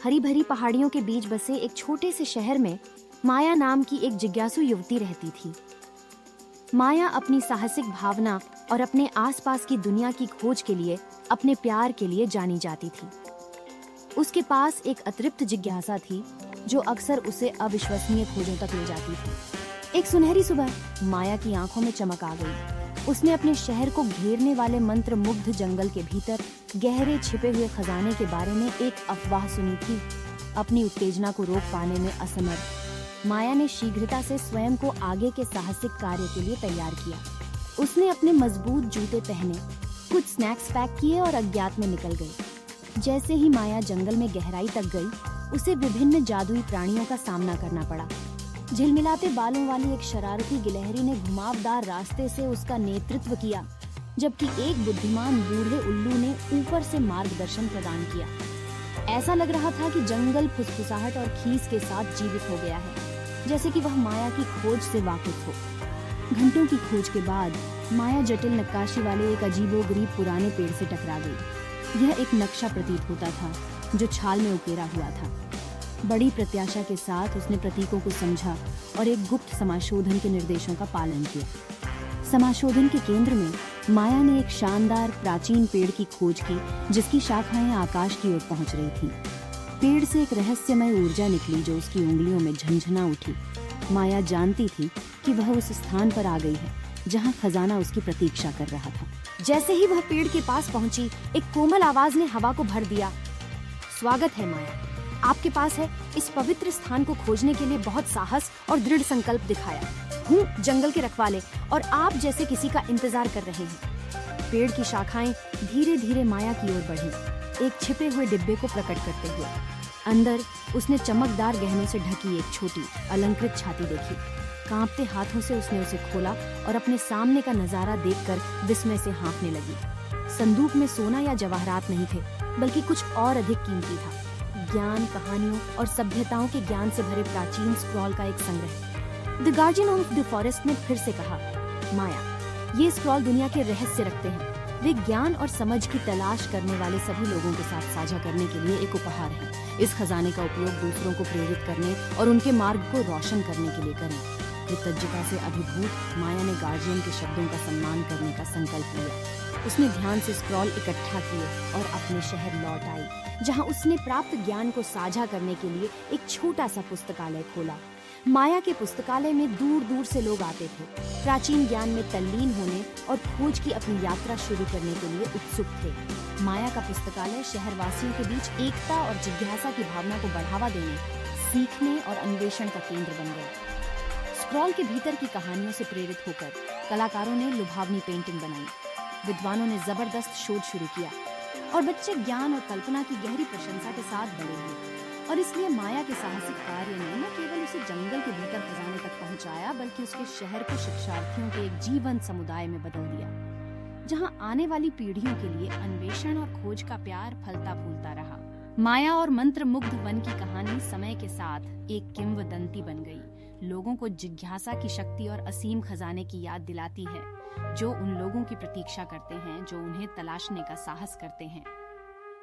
हरी भरी पहाड़ियों के बीच बसे एक छोटे से शहर में माया नाम की एक जिज्ञासु युवती रहती थी। माया अपनी साहसिक भावना और अपने आसपास की दुनिया की खोज के लिए, अपने प्यार के लिए जानी जाती थी। उसके पास एक अतृप्त जिज्ञासा थी जो अक्सर उसे अविश्वसनीय खोजों तक ले जाती थी। एक सुनहरी सुबह माया की आंखों में चमक आ गई। उसने अपने शहर को घेरने वाले मंत्र मुग्ध जंगल के भीतर गहरे छिपे हुए खजाने के बारे में एक अफवाह सुनी थी। अपनी उत्तेजना को रोक पाने में असमर्थ माया ने शीघ्रता से स्वयं को आगे के साहसिक कार्य के लिए तैयार किया। उसने अपने मजबूत जूते पहने, कुछ स्नैक्स पैक किए और अज्ञात में निकल गई। जैसे ही माया जंगल में गहराई तक गई, उसे विभिन्न जादुई प्राणियों का सामना करना पड़ा। झिलमिलाते बालों वाली एक शरारती गिलहरी ने घुमावदार रास्ते से उसका नेतृत्व किया, जबकि एक बुद्धिमान बूढ़े उल्लू ने ऊपर से मार्गदर्शन प्रदान किया। ऐसा लग रहा था कि जंगल फुसफुसाहट और खीस के साथ जीवित हो गया है, जैसे कि वह माया की खोज से वाकिफ हो। घंटों की खोज के बाद माया जटिल नक्काशी वाले एक अजीबोगरीब पुराने पेड़ से टकरा गई। यह एक नक्शा प्रतीत होता था जो छाल में उकेरा हुआ था। बड़ी प्रत्याशा के साथ उसने प्रतीकों को समझा और एक गुप्त समाशोधन के निर्देशों का पालन किया। समाशोधन के केंद्र में माया ने एक शानदार प्राचीन पेड़ की खोज की, जिसकी शाखाएं आकाश की ओर पहुंच रही थीं। पेड़ से एक रहस्यमय ऊर्जा निकली जो उसकी उंगलियों में झंझना उठी। माया जानती थी कि वह उस स्थान पर आ गई है जहां खजाना उसकी प्रतीक्षा कर रहा था। जैसे ही वह पेड़ के पास पहुंची, एक कोमल आवाज ने हवा को भर दिया। स्वागत है माया, आपके पास है इस पवित्र स्थान को खोजने के लिए बहुत साहस और दृढ़ संकल्प दिखाया। हूँ जंगल के रखवाले और आप जैसे किसी का इंतजार कर रहे हैं। पेड़ की शाखाएं धीरे धीरे माया की ओर बढ़ी, एक छिपे हुए डिब्बे को प्रकट करते हुए। अंदर उसने चमकदार गहनों से ढकी एक छोटी अलंकृत छाती देखी। कांपते हाथों से उसने उसे खोला और अपने सामने का नजारा देखकर विस्मय से हाँफने लगी। संदूक में सोना या जवाहरात नहीं थे, बल्कि कुछ और अधिक कीमती था। ज्ञान, कहानियों और सभ्यताओं के ज्ञान से भरे प्राचीन स्क्रॉल का एक संग्रह। The guardian of the forest ने फिर से कहा, माया, ये स्क्रॉल दुनिया के रहस्य रखते हैं। वे ज्ञान और समझ की तलाश करने वाले सभी लोगों के साथ साझा करने के लिए एक उपहार है। इस खजाने का उपयोग दूसरों को प्रेरित करने और उनके मार्ग को रोशन करने के लिए करें। कृतज्ञता से अभिभूत माया ने गार्जियन के शब्दों का सम्मान करने का संकल्प लिया। उसने ध्यान से स्क्रॉल इकट्ठा किए और अपने शहर लौट आई, जहां उसने प्राप्त ज्ञान को साझा करने के लिए एक छोटा सा पुस्तकालय खोला। माया के पुस्तकालय में दूर दूर से लोग आते थे, प्राचीन ज्ञान में तल्लीन होने और खोज की अपनी यात्रा शुरू करने के लिए उत्सुक थे। माया का पुस्तकालय शहरवासियों के बीच एकता और जिज्ञासा की भावना को बढ़ावा देने, सीखने और अन्वेषण का केंद्र बन गया। स्क्रॉल के भीतर की कहानियों से प्रेरित होकर कलाकारों ने लुभावनी पेंटिंग बनाई, विद्वानों ने जबरदस्त शोध शुरू किया और बच्चे ज्ञान और कल्पना की गहरी प्रशंसा के साथ बड़े हुए। और इसलिए माया के साहसिक कार्य ने न केवल उसे जंगल के भीतर खजाने तक पहुंचाया, बल्कि उसके शहर को शिक्षार्थियों के एक जीवंत समुदाय में बदल दिया, जहां आने वाली पीढ़ियों के लिए अन्वेषण और खोज का प्यार फलता फूलता रहा। माया और मंत्र मुग्ध वन की कहानी समय के साथ एक किंवदंती बन गई। लोगों को जिज्ञासा की शक्ति और असीम खजाने की याद दिलाती है, जो उन लोगों की प्रतीक्षा करते हैं जो उन्हें तलाशने का साहस करते हैं।